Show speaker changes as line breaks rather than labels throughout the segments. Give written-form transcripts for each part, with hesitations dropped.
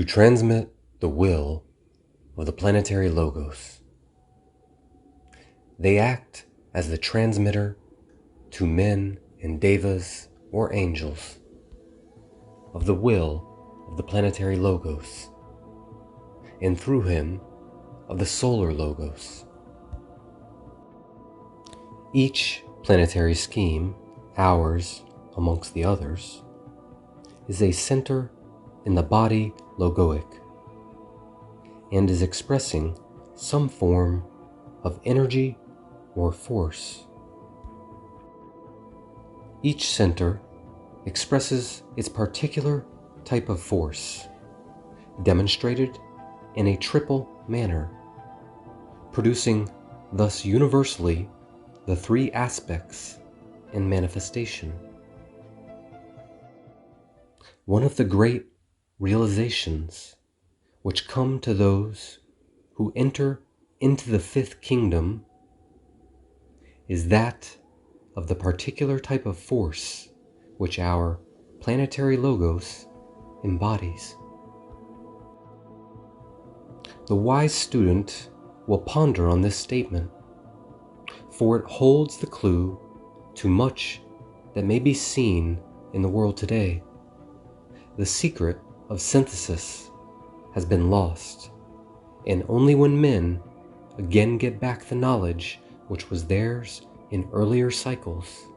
transmit the will of the planetary logos. They act as the transmitter to men and devas or angels of the will of the planetary logos, and through him of the solar logos. Each planetary scheme, ours amongst the others, is a center in the body logoic and is expressing some form of energy or force. Each center expresses its particular type of force, demonstrated in a triple manner, producing thus universally the three aspects in manifestation. One of the great realizations which come to those who enter into the fifth kingdom is that of the particular type of force which our planetary logos embodies. The wise student will ponder on this statement, for it holds the clue to much that may be seen in the world today. The secret of synthesis has been lost, and only when men again get back the knowledge which was theirs in earlier cycles,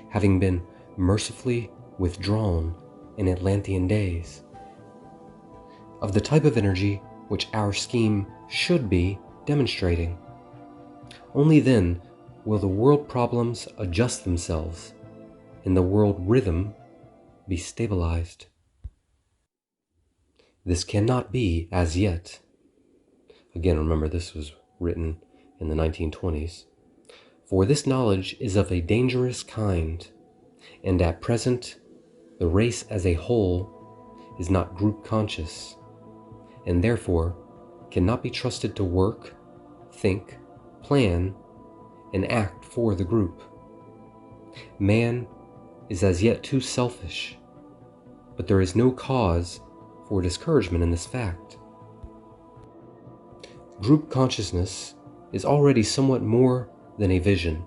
having been mercifully withdrawn in Atlantean days, of the type of energy which our scheme should be demonstrating. Only then will the world problems adjust themselves and the world rhythm be stabilized. This cannot be as yet. Again, remember, this was written in the 1920s. For this knowledge is of a dangerous kind, and at present the race as a whole is not group conscious, and therefore cannot be trusted to work, think, plan, and act for the group. Man is as yet too selfish, but there is no cause for discouragement in this fact. Group consciousness is already somewhat more than a vision,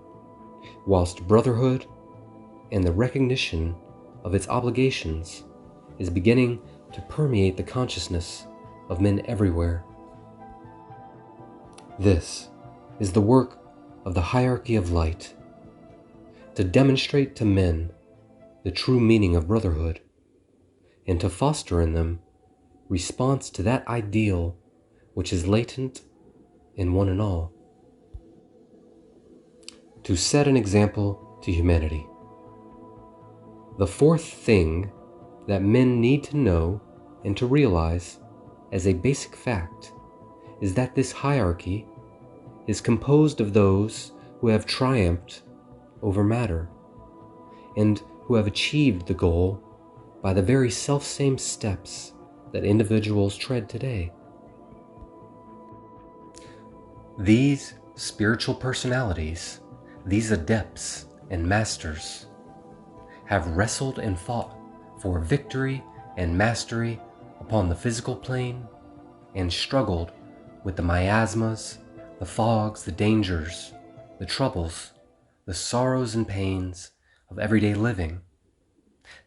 whilst brotherhood and the recognition of its obligations is beginning to permeate the consciousness of men everywhere. This is the work of the hierarchy of light, to demonstrate to men the true meaning of brotherhood, and to foster in them response to that ideal which is latent in one and all. To set an example to humanity. The fourth thing that men need to know and to realize as a basic fact is that this hierarchy is composed of those who have triumphed over matter and who have achieved the goal by the very selfsame steps that individuals tread today. These spiritual personalities, these adepts and masters, have wrestled and fought for victory and mastery upon the physical plane and struggled with the miasmas, the fogs, the dangers, the troubles, the sorrows and pains of everyday living.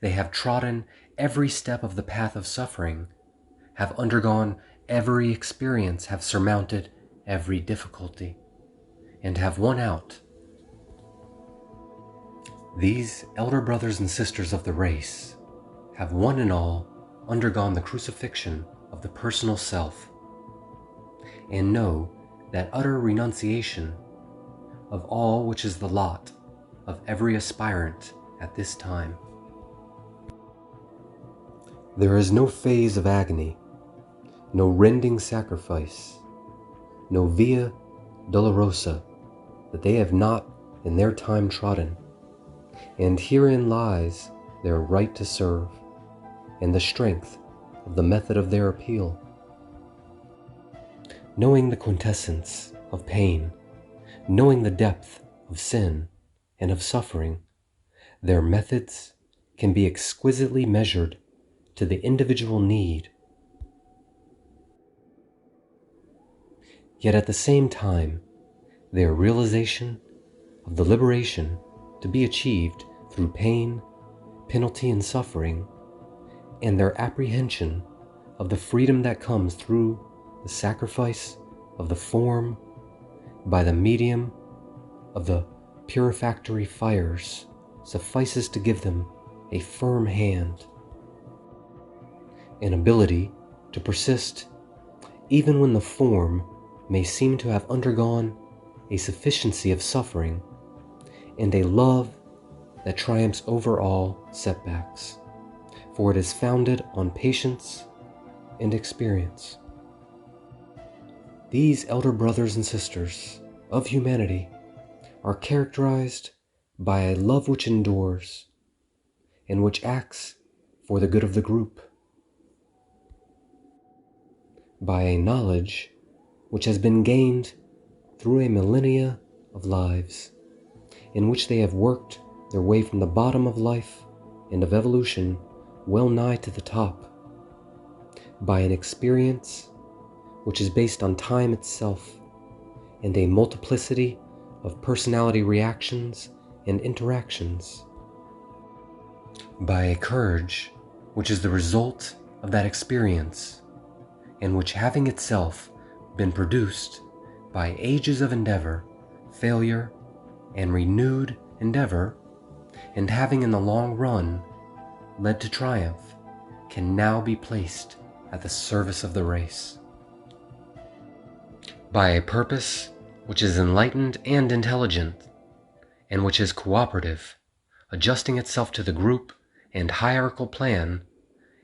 They have trodden every step of the path of suffering, have undergone every experience, have surmounted every difficulty, and have won out. These elder brothers and sisters of the race have one and all undergone the crucifixion of the personal self, and know that utter renunciation of all which is the lot of every aspirant at this time. There is no phase of agony, no rending sacrifice, no via dolorosa that they have not in their time trodden, and herein lies their right to serve and the strength of the method of their appeal. Knowing the quintessence of pain, knowing the depth of sin and of suffering, their methods can be exquisitely measured to the individual need Yet at the same time, their realization of the liberation to be achieved through pain, penalty, and suffering, and their apprehension of the freedom that comes through the sacrifice of the form by the medium of the purificatory fires suffices to give them a firm hand, an ability to persist even when the form may seem to have undergone a sufficiency of suffering, and a love that triumphs over all setbacks, for it is founded on patience and experience. These elder brothers and sisters of humanity are characterized by a love which endures and which acts for the good of the group, by a knowledge which has been gained through a millennia of lives, in which they have worked their way from the bottom of life and of evolution well nigh to the top, by an experience which is based on time itself and a multiplicity of personality reactions and interactions, by a courage which is the result of that experience, and which, having itself been produced by ages of endeavor, failure, and renewed endeavor, and having in the long run led to triumph, can now be placed at the service of the race. By a purpose which is enlightened and intelligent, and which is cooperative, adjusting itself to the group and hierarchical plan,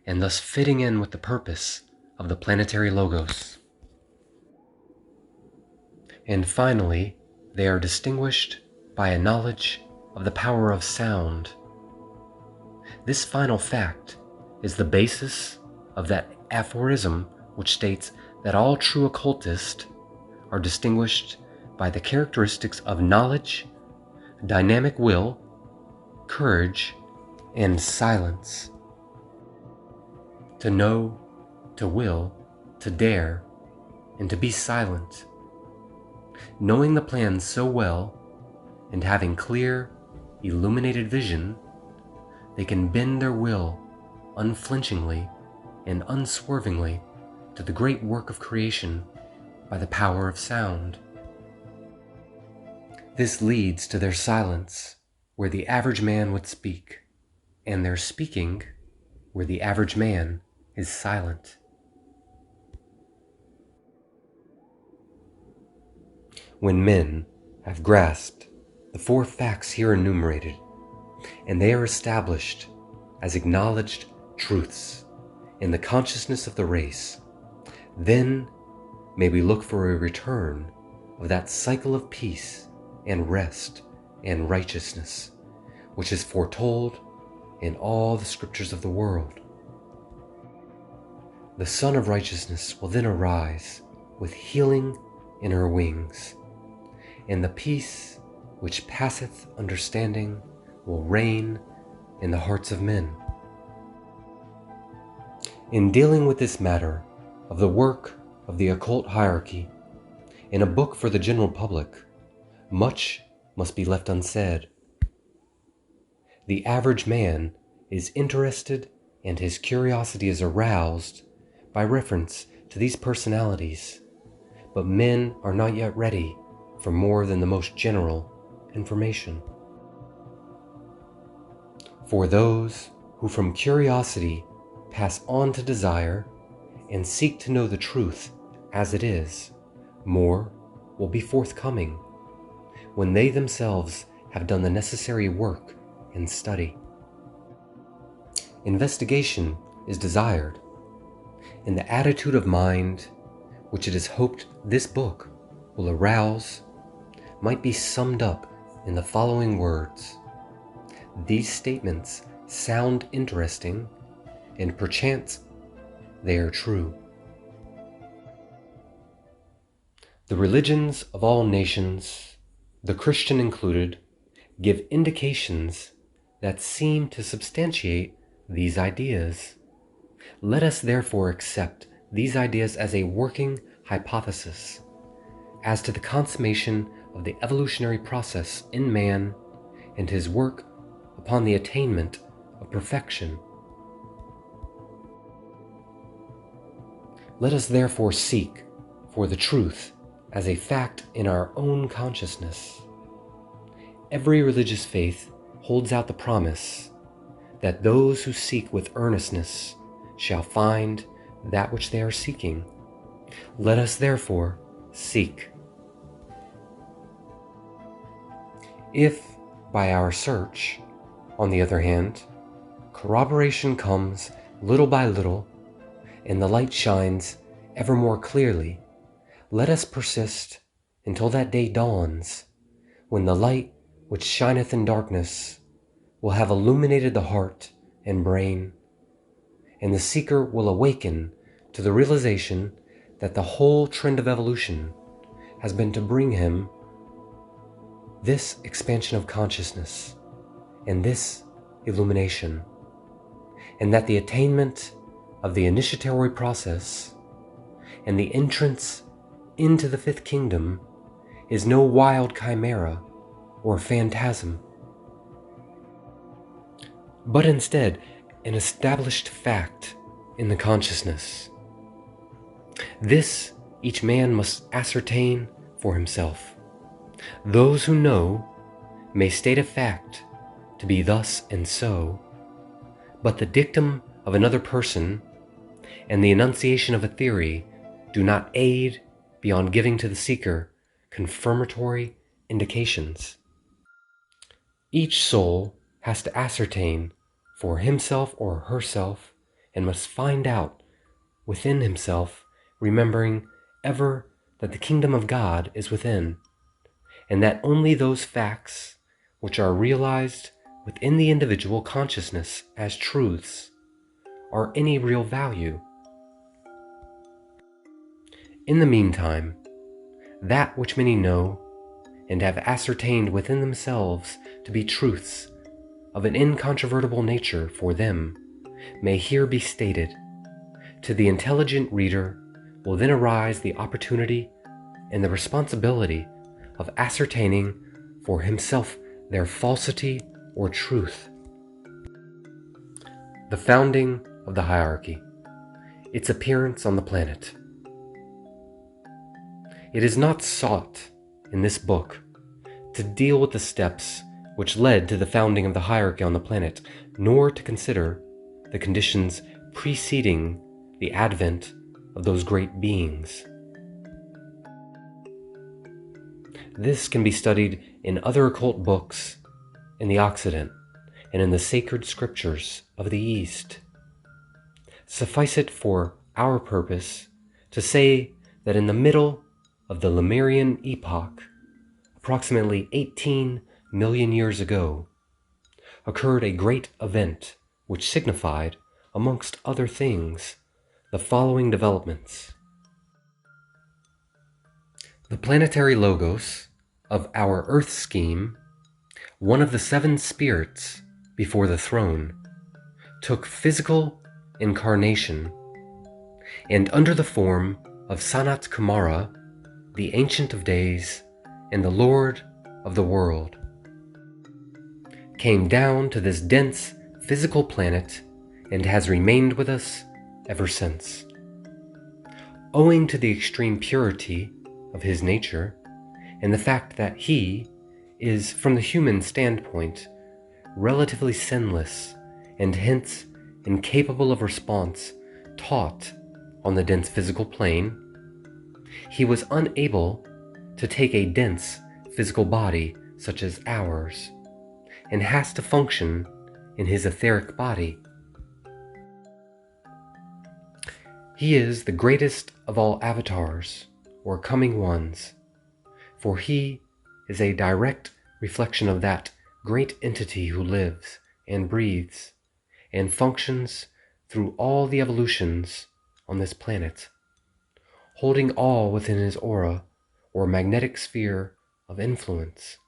and thus fitting in with the purpose of the planetary logos. And finally, they are distinguished by a knowledge of the power of sound. This final fact is the basis of that aphorism which states that all true occultists are distinguished by the characteristics of knowledge, dynamic will, courage, and silence. To know, to will, to dare, and to be silent. Knowing the plan so well, and having clear, illuminated vision, they can bend their will unflinchingly and unswervingly to the great work of creation by the power of sound. This leads to their silence, where the average man would speak, and their speaking, where the average man is silent. When men have grasped the four facts here enumerated, and they are established as acknowledged truths in the consciousness of the race, then may we look for a return of that cycle of peace and rest and righteousness which is foretold in all the scriptures of the world. The Sun of Righteousness will then arise with healing in her wings, and the peace which passeth understanding will reign in the hearts of men. In dealing with this matter of the work of the occult hierarchy in a book for the general public, much must be left unsaid. The average man is interested and his curiosity is aroused by reference to these personalities, but men are not yet ready for more than the most general information. For those who from curiosity pass on to desire and seek to know the truth as it is, more will be forthcoming when they themselves have done the necessary work and study. Investigation is desired, and the attitude of mind which it is hoped this book will arouse might be summed up in the following words. These statements sound interesting, and perchance they are true. The religions of all nations, the Christian included, give indications that seem to substantiate these ideas. Let us therefore accept these ideas as a working hypothesis as to the consummation of the evolutionary process in man and his work upon the attainment of perfection. Let us therefore seek for the truth as a fact in our own consciousness. Every religious faith holds out the promise that those who seek with earnestness shall find that which they are seeking. Let us therefore seek. If, by our search, on the other hand, corroboration comes little by little, and the light shines ever more clearly, let us persist until that day dawns, when the light which shineth in darkness will have illuminated the heart and brain, and the seeker will awaken to the realization that the whole trend of evolution has been to bring him this expansion of consciousness and this illumination, and that the attainment of the initiatory process and the entrance into the fifth kingdom is no wild chimera or phantasm, but instead an established fact in the consciousness. This each man must ascertain for himself. Those who know may state a fact to be thus and so, but the dictum of another person and the enunciation of a theory do not aid beyond giving to the seeker confirmatory indications. Each soul has to ascertain for himself or herself, and must find out within himself, remembering ever that the kingdom of God is within, and that only those facts which are realized within the individual consciousness as truths are any real value. In the meantime, that which many know and have ascertained within themselves to be truths of an incontrovertible nature for them may here be stated. To the intelligent reader will then arise the opportunity and the responsibility of ascertaining for himself their falsity or truth. The founding of the hierarchy, its appearance on the planet. It is not sought in this book to deal with the steps which led to the founding of the hierarchy on the planet, nor to consider the conditions preceding the advent of those great beings. This can be studied in other occult books in the Occident and in the sacred scriptures of the East. Suffice it for our purpose to say that in the middle of the Lemurian epoch, approximately 18 million years ago, occurred a great event which signified, amongst other things, the following developments. The planetary logos of our Earth scheme, one of the seven spirits before the throne, took physical incarnation, and under the form of Sanat Kumara, the Ancient of Days and the Lord of the world, came down to this dense physical planet and has remained with us ever since. Owing to the extreme purity of his nature and the fact that he is, from the human standpoint, relatively sinless and hence incapable of response taught on the dense physical plane, he was unable to take a dense physical body such as ours, and has to function in his etheric body. He is the greatest of all avatars, or coming ones, for he is a direct reflection of that great entity who lives and breathes and functions through all the evolutions on this planet, holding all within his aura or magnetic sphere of influence.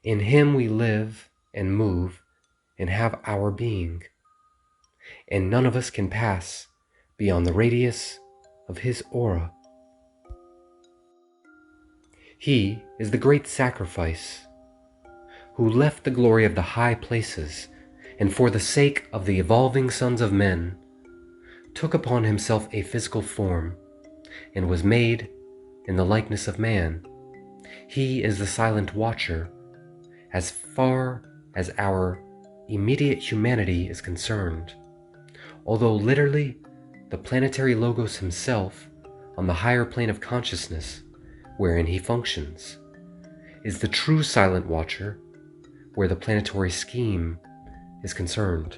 In him we live and move and have our being, and none of us can pass beyond the radius of his aura. He is the great sacrifice, who left the glory of the high places, and for the sake of the evolving sons of men, took upon himself a physical form, and was made in the likeness of man. He is the silent watcher, as far as our immediate humanity is concerned, although literally the planetary Logos himself, on the higher plane of consciousness wherein he functions, is the true silent watcher where the planetary scheme is concerned.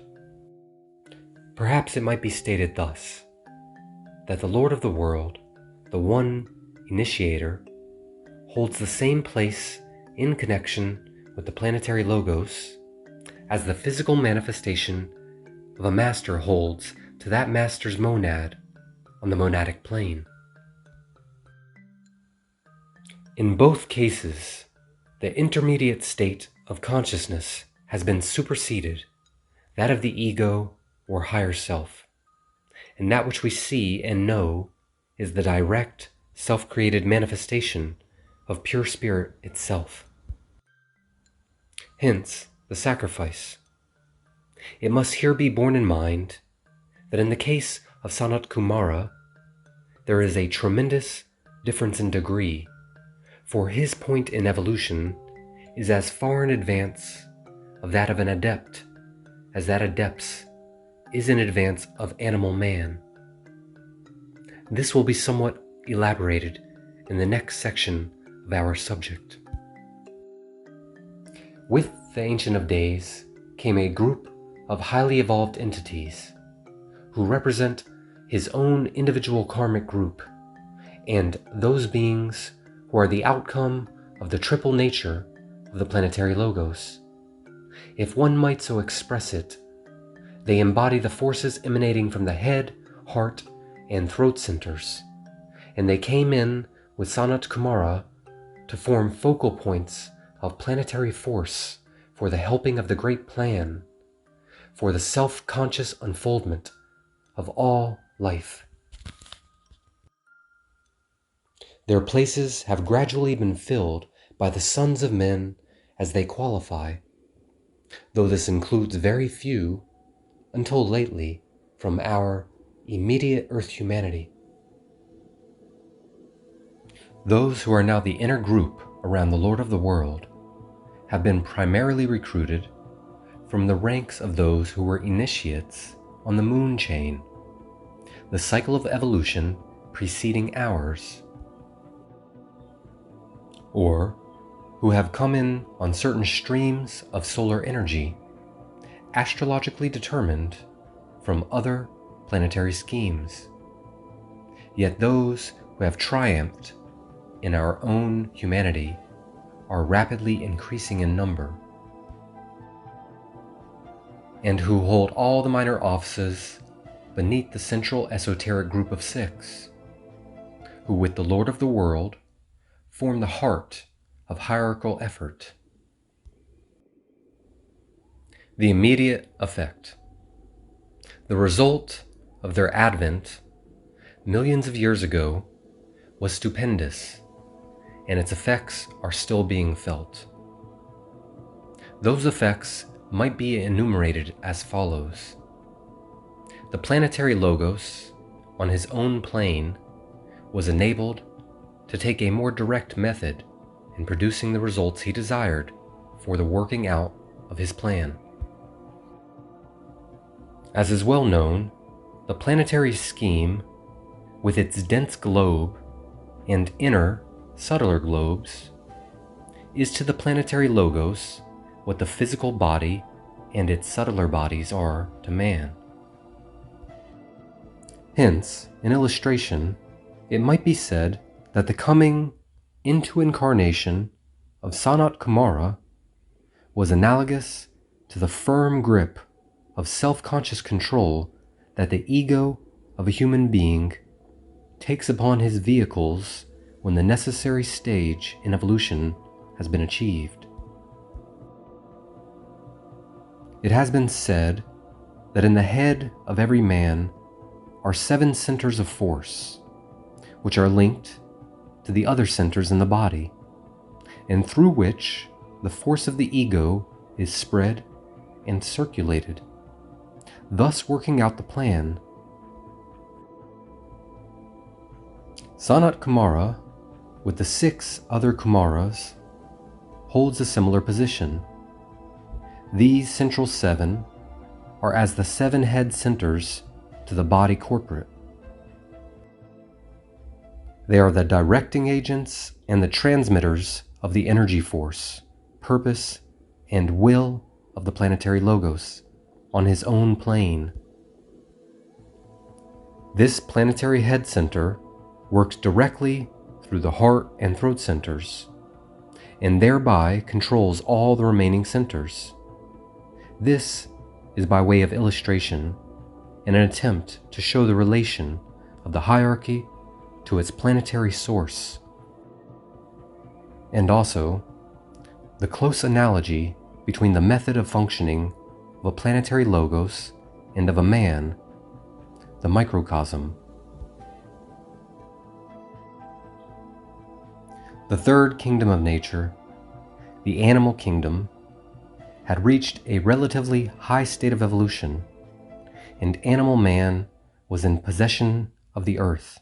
Perhaps it might be stated thus, that the Lord of the world, the one initiator, holds the same place in connection with the planetary Logos as the physical manifestation of a master holds to that master's monad on the monadic plane. In both cases, the intermediate state of consciousness has been superseded, that of the ego or higher self, and that which we see and know is the direct, self-created manifestation of pure spirit itself. Hence, the sacrifice. It must here be borne in mind that in the case of Sanat Kumara, there is a tremendous difference in degree, for his point in evolution is as far in advance of that of an adept as that adept's is in advance of animal man. This will be somewhat elaborated in the next section of our subject. With the Ancient of Days came a group of highly evolved entities who represent his own individual karmic group and those beings who are the outcome of the triple nature of the planetary Logos. If one might so express it, they embody the forces emanating from the head, heart, and throat centers, and they came in with Sanat Kumara to form focal points of planetary force for the helping of the great plan, for the self-conscious unfoldment of all life. Their places have gradually been filled by the sons of men as they qualify, though this includes very few, until lately, from our immediate earth humanity. Those who are now the inner group around the Lord of the world have been primarily recruited from the ranks of those who were initiates on the moon chain, the cycle of evolution preceding ours, or who have come in on certain streams of solar energy astrologically determined from other planetary schemes. Yet those who have triumphed in our own humanity are rapidly increasing in number, and who hold all the minor offices beneath the central esoteric group of 6, who with the Lord of the world form the heart of hierarchical effort. The immediate effect. The result of their advent millions of years ago was stupendous, and its effects are still being felt. Those effects might be enumerated as follows. The planetary Logos, on his own plane, was enabled to take a more direct method in producing the results he desired for the working out of his plan. As is well known, the planetary scheme, with its dense globe and inner, subtler globes, is to the planetary Logos what the physical body and its subtler bodies are to man. Hence, in illustration, it might be said that the coming into incarnation of Sanat Kumara was analogous to the firm grip of self-conscious control that the ego of a human being takes upon his vehicles when the necessary stage in evolution has been achieved. It has been said that in the head of every man are 7 centers of force, which are linked to the other centers in the body, and through which the force of the ego is spread and circulated, thus working out the plan. Sanat Kumara, with the 6 other Kumaras, holds a similar position. These central 7 are as the 7 head centers to the body corporate. They are the directing agents and the transmitters of the energy force, purpose, and will of the planetary logos on his own plane. This planetary head center works directly through the heart and throat centers, and thereby controls all the remaining centers. This is by way of illustration and an attempt to show the relation of the hierarchy to its planetary source, and also the close analogy between the method of functioning of a planetary logos and of a man, the microcosm. The third kingdom of nature, the animal kingdom, had reached a relatively high state of evolution, and animal man was in possession of the earth.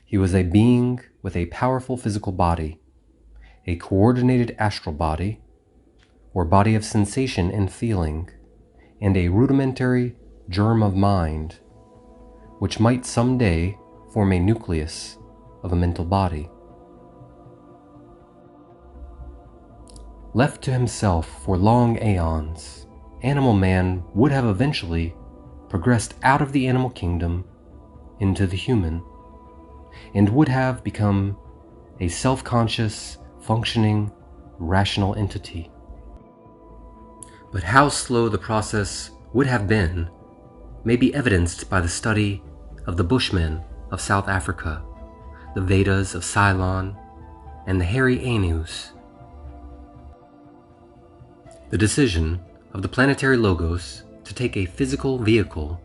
He was a being with a powerful physical body, a coordinated astral body, or body of sensation and feeling, and a rudimentary germ of mind, which might someday form a nucleus of a mental body. Left to himself for long aeons, animal man would have eventually progressed out of the animal kingdom into the human, and would have become a self-conscious, functioning, rational entity. But how slow the process would have been may be evidenced by the study of the Bushmen of South Africa, the Vedas of Ceylon, and the hairy Ainus. The decision of the planetary logos to take a physical vehicle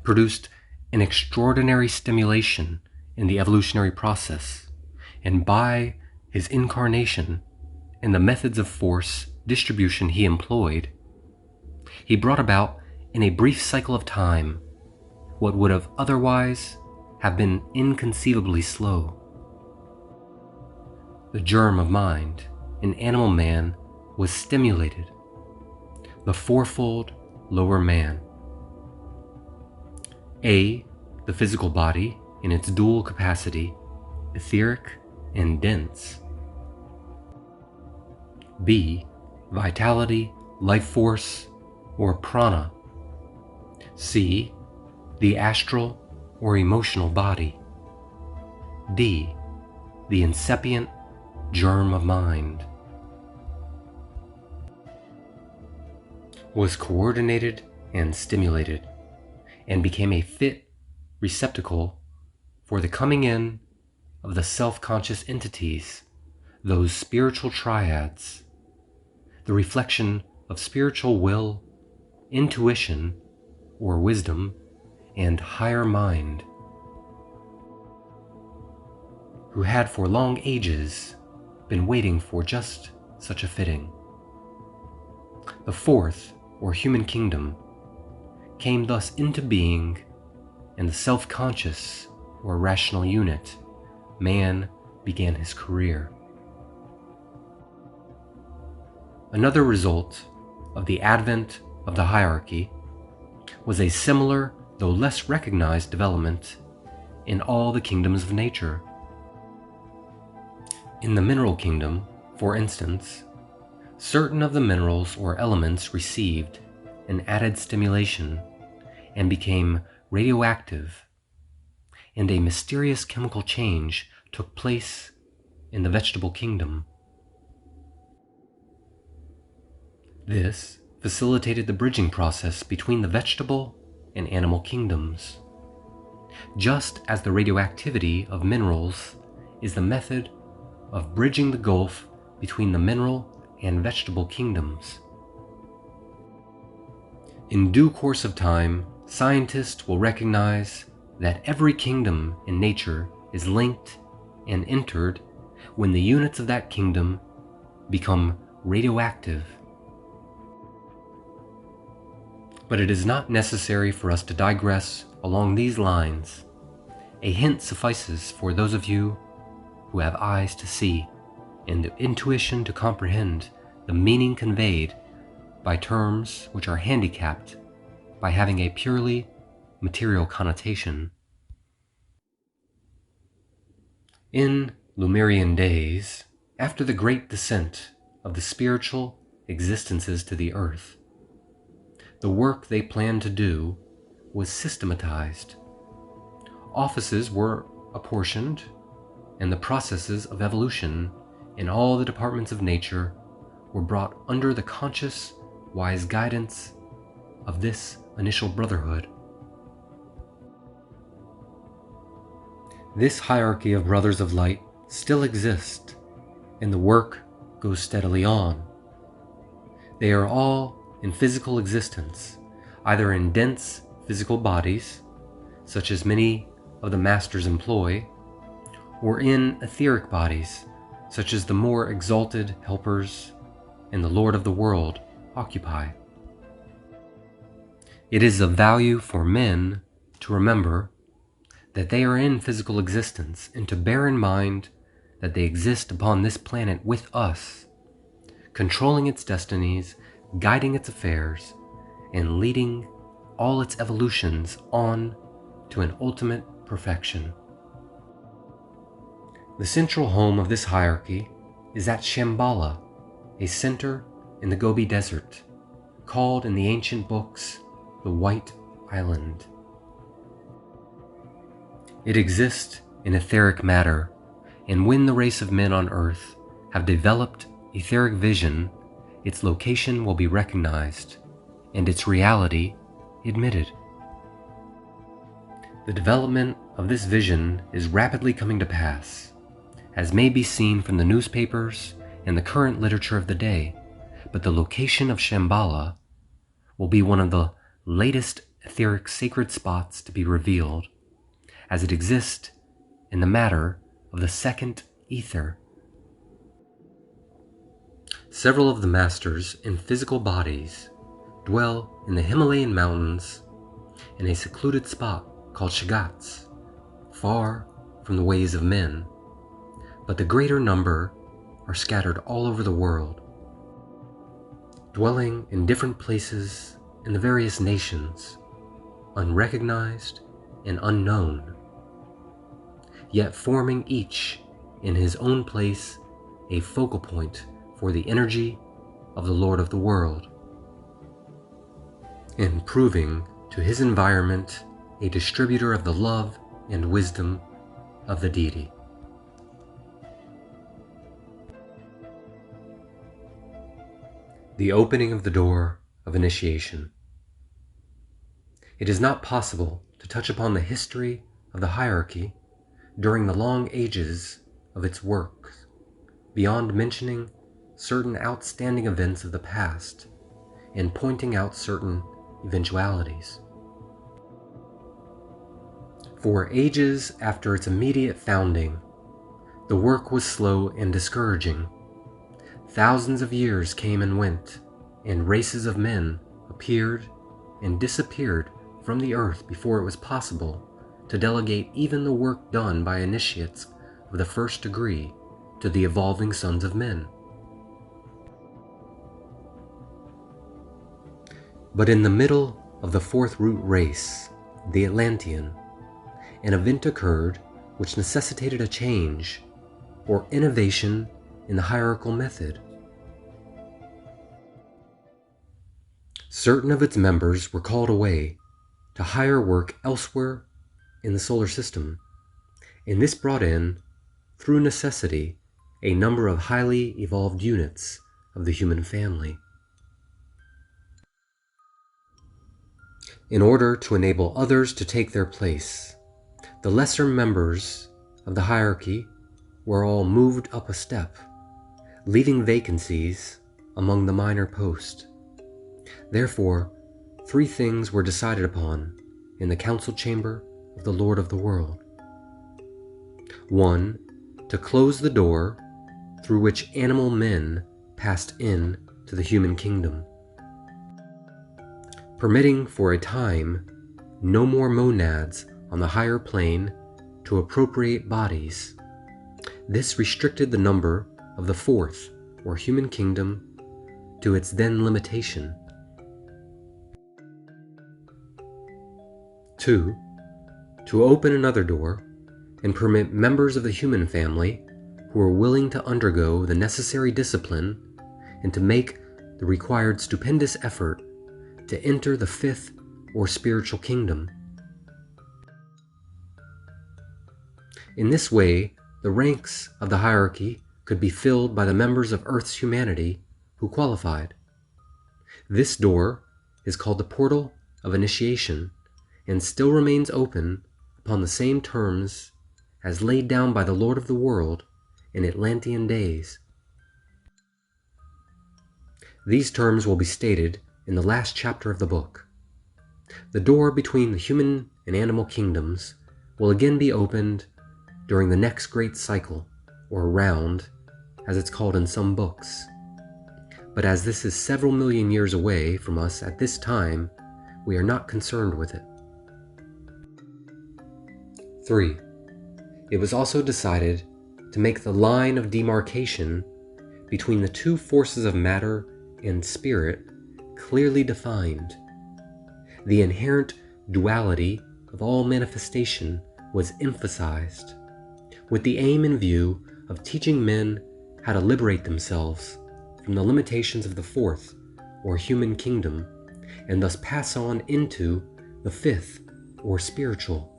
produced an extraordinary stimulation in the evolutionary process, and by his incarnation and the methods of force distribution he employed, he brought about in a brief cycle of time what would have otherwise have been inconceivably slow. The germ of mind in animal man was stimulated, the fourfold lower man. A, the physical body in its dual capacity, etheric and dense. B, vitality, life force, or prana. C, the astral or emotional body. D, the incipient germ of mind. Was coordinated and stimulated, and became a fit receptacle for the coming in of the self-conscious entities, those spiritual triads, the reflection of spiritual will, intuition, or wisdom, and higher mind, who had for long ages been waiting for just such a fitting. The fourth, or human kingdom, came thus into being, and the self-conscious, or rational unit, man, began his career. Another result of the advent of the hierarchy was a similar, though less recognized, development in all the kingdoms of nature. In the mineral kingdom, for instance, certain of the minerals or elements received an added stimulation and became radioactive, and a mysterious chemical change took place in the vegetable kingdom. This facilitated the bridging process between the vegetable and animal kingdoms, just as the radioactivity of minerals is the method of bridging the gulf between the mineral and vegetable kingdoms. In due course of time, scientists will recognize that every kingdom in nature is linked and entered when the units of that kingdom become radioactive. But it is not necessary for us to digress along these lines. A hint suffices for those of you who have eyes to see and the intuition to comprehend the meaning conveyed by terms which are handicapped by having a purely material connotation. In Lemurian days, after the great descent of the spiritual existences to the earth, the work they planned to do was systematized. Offices were apportioned, and the processes of evolution in all the departments of nature were brought under the conscious, wise guidance of this initial brotherhood. This hierarchy of brothers of light still exists, and the work goes steadily on. They are all in physical existence, either in dense physical bodies, such as many of the masters employ, or in etheric bodies, such as the more exalted helpers and the Lord of the world occupy. It is of value for men to remember that they are in physical existence and to bear in mind that they exist upon this planet with us, controlling its destinies, guiding its affairs, and leading all its evolutions on to an ultimate perfection. The central home of this hierarchy is at Shambhala, a center in the Gobi Desert, called in the ancient books the White Island. It exists in etheric matter, and when the race of men on Earth have developed etheric vision, its location will be recognized and its reality admitted. The development of this vision is rapidly coming to pass, as may be seen from the newspapers and the current literature of the day, but the location of Shambhala will be one of the latest etheric sacred spots to be revealed, as it exists in the matter of the second ether. Several of the masters in physical bodies dwell in the Himalayan mountains in a secluded spot called Shagats, far from the ways of men, but the greater number are scattered all over the world, dwelling in different places in the various nations, unrecognized and unknown, yet forming each in his own place a focal point for the energy of the Lord of the world, and proving to his environment a distributor of the love and wisdom of the deity. The opening of the door of initiation. It is not possible to touch upon the history of the hierarchy during the long ages of its work, beyond mentioning certain outstanding events of the past and pointing out certain eventualities. For ages after its immediate founding, the work was slow and discouraging. Thousands of years came and went, and races of men appeared and disappeared from the earth before it was possible to delegate even the work done by initiates of the first degree to the evolving sons of men. But in the middle of the fourth root race, the Atlantean, an event occurred which necessitated a change or innovation in the hierarchical method. Certain of its members were called away to higher work elsewhere in the solar system, and this brought in, through necessity, a number of highly evolved units of the human family. In order to enable others to take their place, the lesser members of the hierarchy were all moved up a step, leaving vacancies among the minor posts. Therefore, 3 things were decided upon in the council chamber of the Lord of the world. 1, to close the door through which animal men passed in to the human kingdom, permitting for a time no more monads on the higher plane to appropriate bodies. This restricted the number of the fourth, or human kingdom, to its then limitation. 2. To open another door and permit members of the human family who are willing to undergo the necessary discipline and to make the required stupendous effort to enter the fifth or spiritual kingdom. In this way, the ranks of the hierarchy could be filled by the members of Earth's humanity who qualified. This door is called the portal of initiation and still remains open upon the same terms as laid down by the Lord of the world in Atlantean days. These terms will be stated in the last chapter of the book. The door between the human and animal kingdoms will again be opened during the next great cycle, or round, as it's called in some books. But as this is several million years away from us at this time, we are not concerned with it. 3. It was also decided to make the line of demarcation between the two forces of matter and spirit clearly defined. The inherent duality of all manifestation was emphasized, with the aim in view of teaching men how to liberate themselves from the limitations of the fourth, or human kingdom, and thus pass on into the fifth, or spiritual.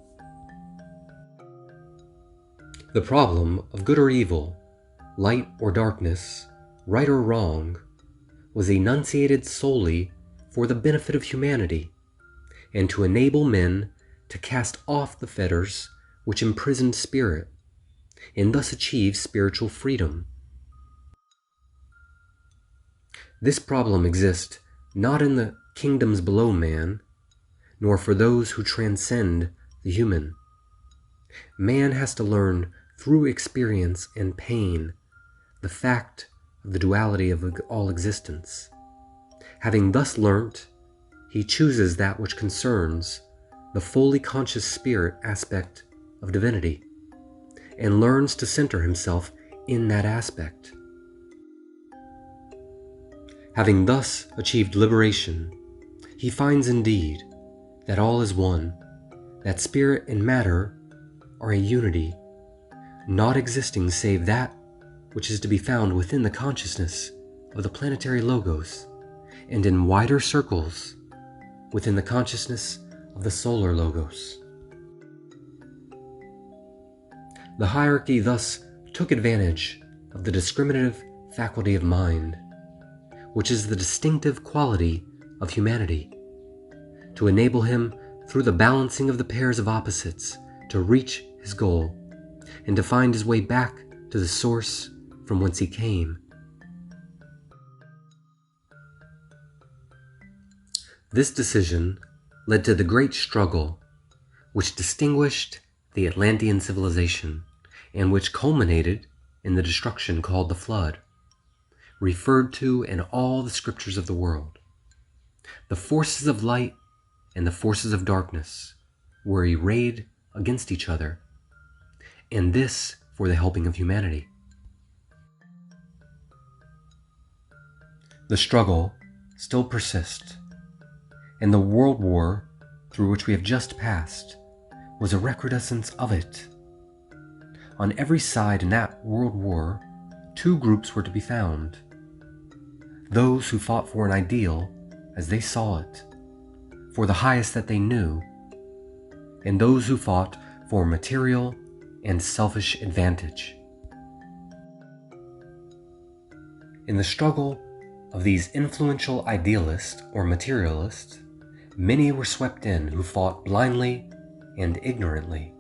The problem of good or evil, light or darkness, right or wrong, was enunciated solely for the benefit of humanity, and to enable men to cast off the fetters which imprisoned spirit, and thus achieve spiritual freedom. This problem exists not in the kingdoms below man, nor for those who transcend the human. Man has to learn through experience and pain the fact of the duality of all existence. Having thus learnt, he chooses that which concerns the fully conscious spirit aspect of divinity, and learns to center himself in that aspect. Having thus achieved liberation, he finds indeed that all is one, that spirit and matter are a unity, not existing save that which is to be found within the consciousness of the planetary logos, and in wider circles within the consciousness of the solar logos. The hierarchy thus took advantage of the discriminative faculty of mind, which is the distinctive quality of humanity, to enable him, through the balancing of the pairs of opposites, to reach his goal, and to find his way back to the source from whence he came. This decision led to the great struggle which distinguished the Atlantean civilization, and which culminated in the destruction called the Flood, referred to in all the scriptures of the world. The forces of light and the forces of darkness were arrayed against each other, and this for the helping of humanity. The struggle still persists, and the world war through which we have just passed was a recrudescence of it. On every side in that world war, two groups were to be found: those who fought for an ideal as they saw it, for the highest that they knew, and those who fought for material and selfish advantage. In the struggle of these influential idealists or materialists, many were swept in who fought blindly and ignorantly,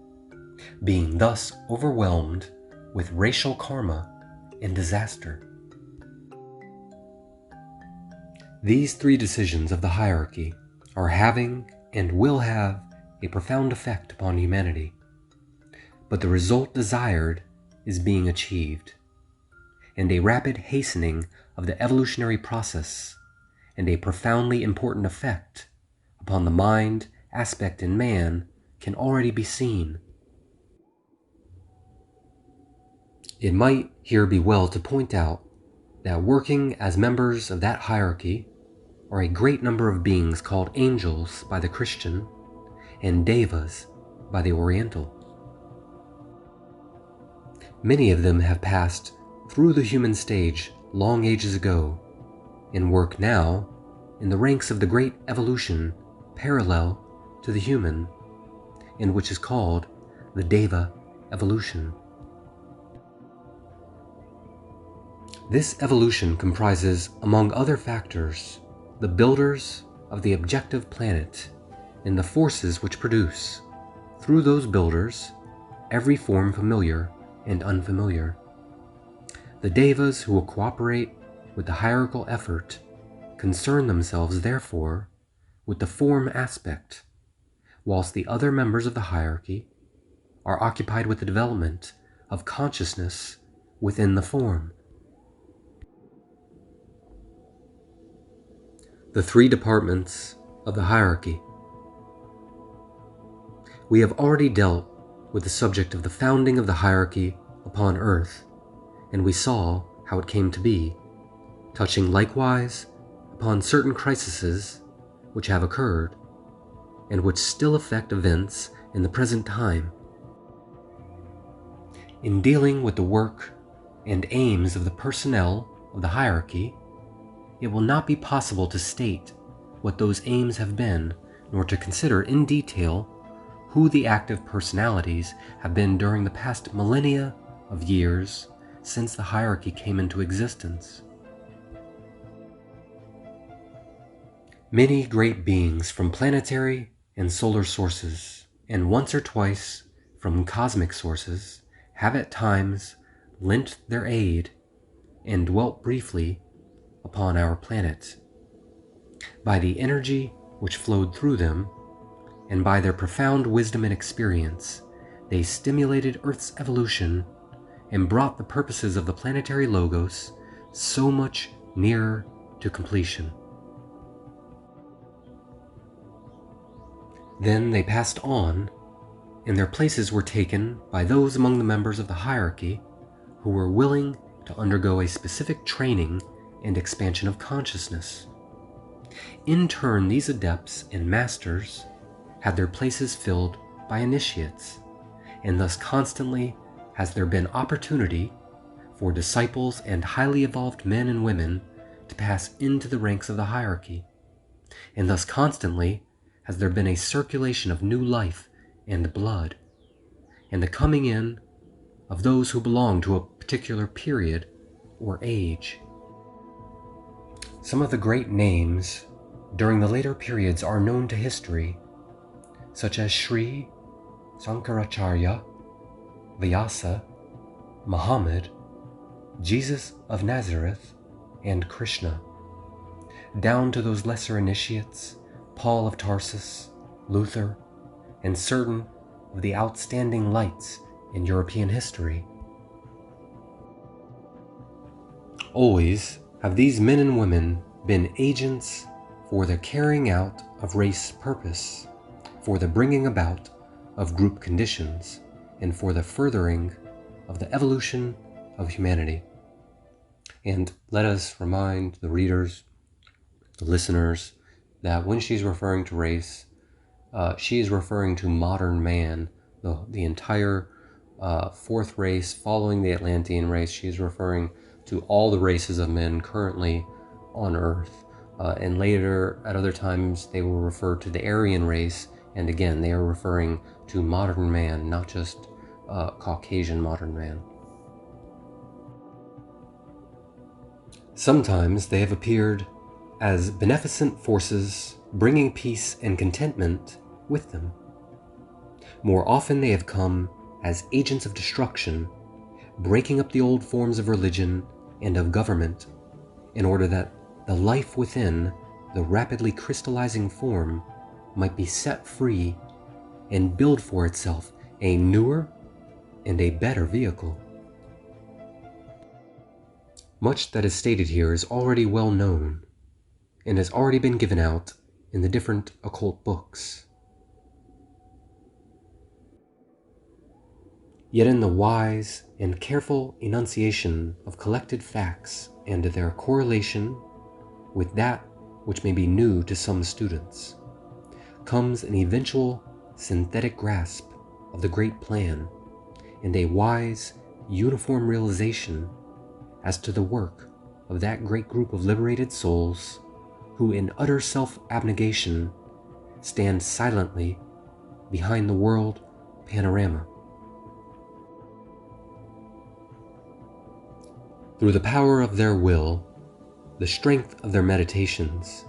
being thus overwhelmed with racial karma and disaster. These three decisions of the hierarchy are having and will have a profound effect upon humanity, but the result desired is being achieved, and a rapid hastening of the evolutionary process, and a profoundly important effect upon the mind aspect in man can already be seen. It might here be well to point out that working as members of that hierarchy are a great number of beings called angels by the Christian and devas by the Oriental. Many of them have passed through the human stage long ages ago and work now in the ranks of the great evolution parallel to the human, and which is called the Deva evolution. This evolution comprises, among other factors, the builders of the objective planet and the forces which produce, through those builders, every form familiar and unfamiliar. The Devas who will cooperate with the hierarchical effort concern themselves, therefore, with the form aspect, whilst the other members of the hierarchy are occupied with the development of consciousness within the form. The three departments of the hierarchy. We have already dealt with the subject of the founding of the hierarchy upon earth, and we saw how it came to be, touching likewise upon certain crises which have occurred, and which still affect events in the present time. In dealing with the work and aims of the personnel of the hierarchy, it will not be possible to state what those aims have been, nor to consider in detail who the active personalities have been during the past millennia of years since the hierarchy came into existence. Many great beings from planetary and solar sources, and once or twice from cosmic sources, have at times lent their aid and dwelt briefly upon our planet. By the energy which flowed through them, and by their profound wisdom and experience, they stimulated Earth's evolution and brought the purposes of the planetary logos so much nearer to completion. Then they passed on, and their places were taken by those among the members of the hierarchy who were willing to undergo a specific training and expansion of consciousness. In turn, these adepts and masters had their places filled by initiates, and thus constantly has there been opportunity for disciples and highly evolved men and women to pass into the ranks of the hierarchy, and thus constantly has there been a circulation of new life and blood, and the coming in of those who belong to a particular period or age. Some of the great names during the later periods are known to history, such as Sri Sankaracharya, Vyasa, Muhammad, Jesus of Nazareth, and Krishna, down to those lesser initiates, Paul of Tarsus, Luther, and certain of the outstanding lights in European history. Always have these men and women been agents for the carrying out of race purpose, for the bringing about of group conditions, and for the furthering of the evolution of humanity. And let us remind the readers, the listeners, that when she's referring to race, she is referring to modern man, the entire fourth race following the Atlantean race. She is referring to all the races of men currently on Earth. And later, at other times, they will refer to the Aryan race, and again, they are referring to modern man, not just Caucasian modern man. Sometimes they have appeared as beneficent forces bringing peace and contentment with them. More often they have come as agents of destruction, breaking up the old forms of religion and of government in order that the life within the rapidly crystallizing form might be set free and build for itself a newer and a better vehicle. Much that is stated here is already well known and has already been given out in the different occult books. Yet in the wise and careful enunciation of collected facts and their correlation with that which may be new to some students, comes an eventual synthetic grasp of the great plan and a wise, uniform realization as to the work of that great group of liberated souls who in utter self-abnegation stand silently behind the world panorama. Through the power of their will, the strength of their meditations,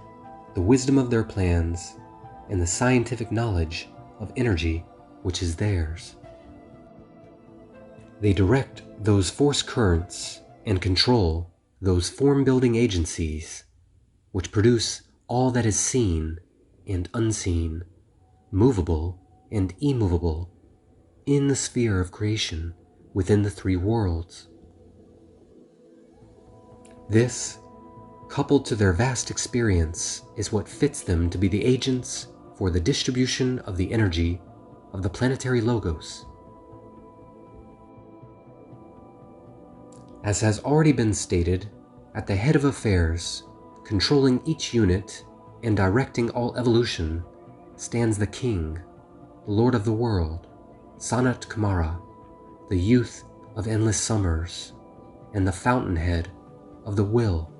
the wisdom of their plans, and the scientific knowledge of energy which is theirs, they direct those force currents and control those form-building agencies which produce all that is seen and unseen, movable and immovable, in the sphere of creation within the three worlds. This, coupled to their vast experience, is what fits them to be the agents for the distribution of the energy of the planetary logos. As has already been stated, at the head of affairs, controlling each unit and directing all evolution, stands the King, the Lord of the world, Sanat Kumara, the youth of endless summers, and the fountainhead of the will,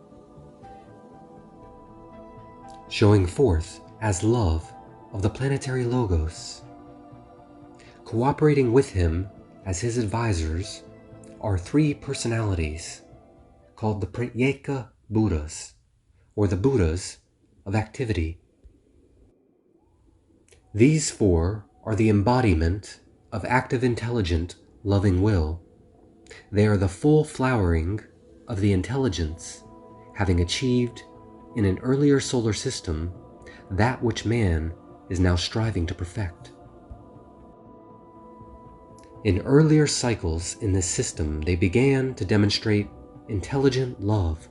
showing forth as love of the planetary logos. Cooperating with him as his advisors are three personalities called the Pratyeka Buddhas, or the Buddhas of activity. These four are the embodiment of active, intelligent, loving will. They are the full flowering of the intelligence, having achieved in an earlier solar system that which man is now striving to perfect. In earlier cycles in this system, they began to demonstrate intelligent love,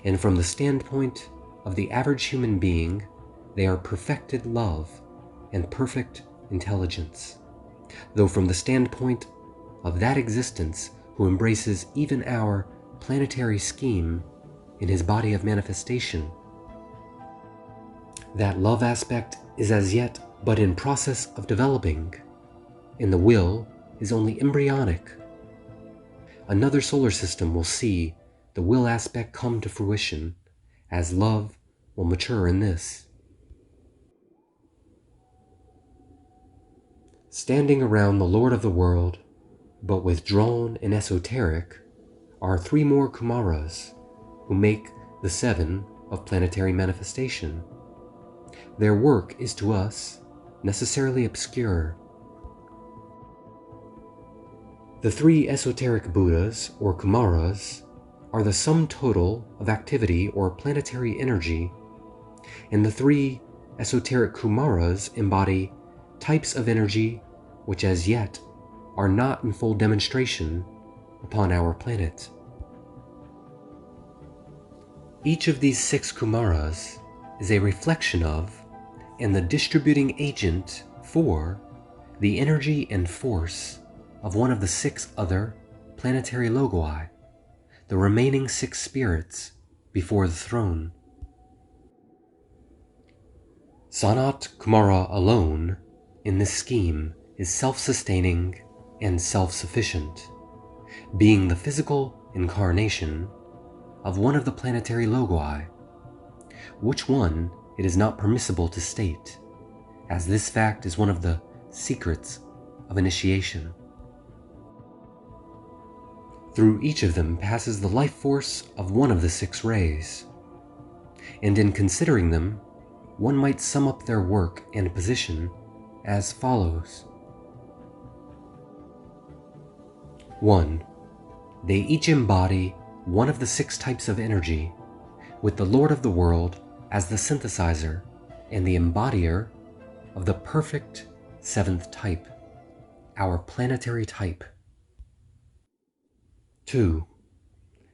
and from the standpoint of the average human being, they are perfected love and perfect intelligence, though from the standpoint of that existence who embraces even our planetary scheme in his body of manifestation, that love aspect is as yet but in process of developing, and the will is only embryonic. Another solar system will see the will aspect come to fruition, as love will mature in this. Standing around the Lord of the world, but withdrawn and esoteric, are three more Kumaras, who make the seven of planetary manifestation. Their work is to us necessarily obscure. The three esoteric Buddhas, or Kumaras, are the sum total of activity or planetary energy, and the three esoteric Kumaras embody types of energy which as yet are not in full demonstration upon our planet. Each of these six Kumaras is a reflection of and the distributing agent for the energy and force of one of the six other planetary logoi, the remaining six spirits before the throne. Sanat Kumara alone, in this scheme, is self-sustaining and self-sufficient, being the physical incarnation of one of the planetary logoi, which one it is not permissible to state, as this fact is one of the secrets of initiation. Through each of them passes the life force of one of the six rays, and in considering them, one might sum up their work and position as follows. 1. They each embody one of the six types of energy, with the Lord of the world as the synthesizer and the embodier of the perfect seventh type, our planetary type. 2.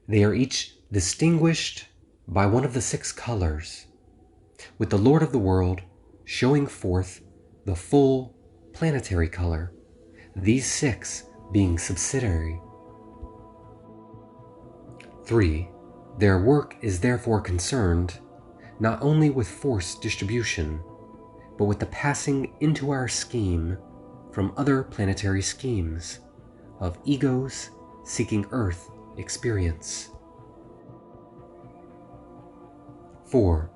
They are each distinguished by one of the 6 colors, with the Lord of the world showing forth the full planetary color, these 6 being subsidiary. 3. Their work is therefore concerned not only with force distribution, but with the passing into our scheme from other planetary schemes of egos seeking Earth experience. 4.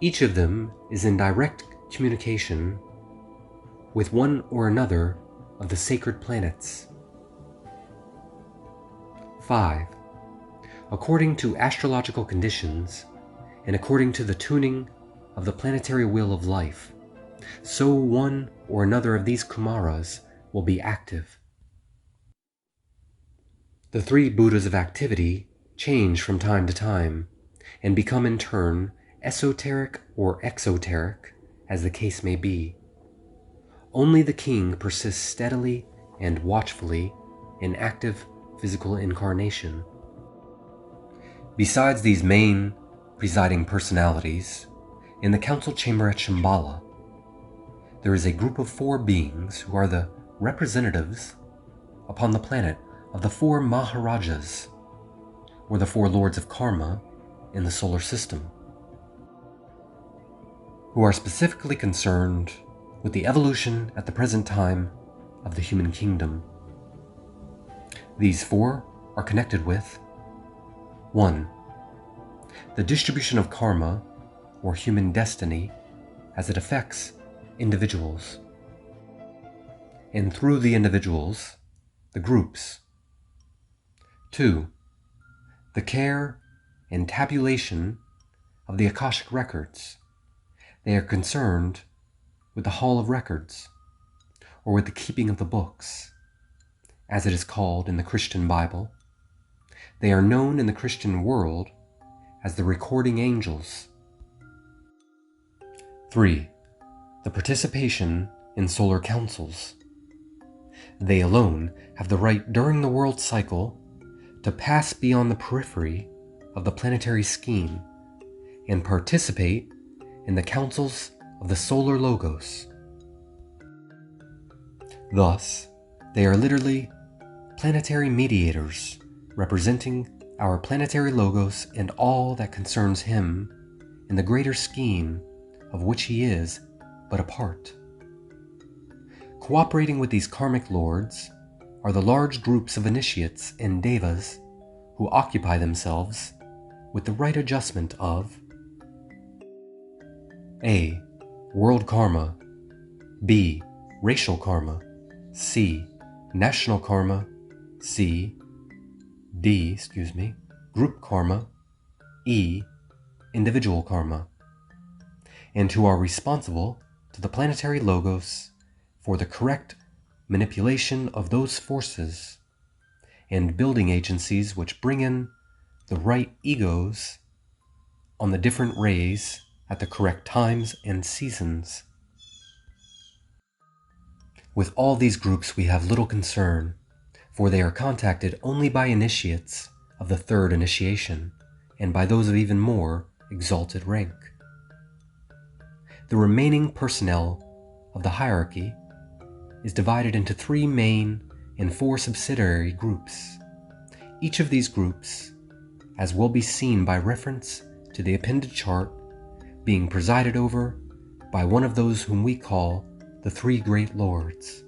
Each of them is in direct communication with one or another of the sacred planets. 5. According to astrological conditions, and according to the tuning of the planetary wheel of life, so one or another of these Kumaras will be active. The 3 Buddhas of activity change from time to time, and become in turn esoteric or exoteric, as the case may be. Only the king persists steadily and watchfully in active physical incarnation. Besides these main presiding personalities, in the council chamber at Shambhala, there is a group of 4 beings who are the representatives upon the planet of the 4 Maharajas, or the 4 lords of karma in the solar system, who are specifically concerned with the evolution at the present time of the human kingdom. These 4 are connected with 1. The distribution of karma, or human destiny, as it affects individuals, and through the individuals, the groups. 2. The care and tabulation of the Akashic records. They are concerned with the Hall of Records, or with the keeping of the books, as it is called in the Christian Bible. They are known in the Christian world as the recording angels. 3. The participation in solar councils. They alone have the right during the world cycle to pass beyond the periphery of the planetary scheme and participate in the councils of the solar logos. Thus, they are literally planetary mediators representing our planetary logos and all that concerns him in the greater scheme of which he is but a part. Cooperating with these karmic lords are the large groups of initiates and devas who occupy themselves with the right adjustment of A. World karma, B. Racial karma, C. National karma, Group karma, E. Individual karma, and who are responsible to the planetary logos for the correct manipulation of those forces and building agencies which bring in the right egos on the different rays at the correct times and seasons. With all these groups we have little concern, for they are contacted only by initiates of the 3rd initiation and by those of even more exalted rank. The remaining personnel of the hierarchy is divided into 3 main and 4 subsidiary groups. Each of these groups, as will be seen by reference to the appended chart, being presided over by one of those whom we call the 3 great lords.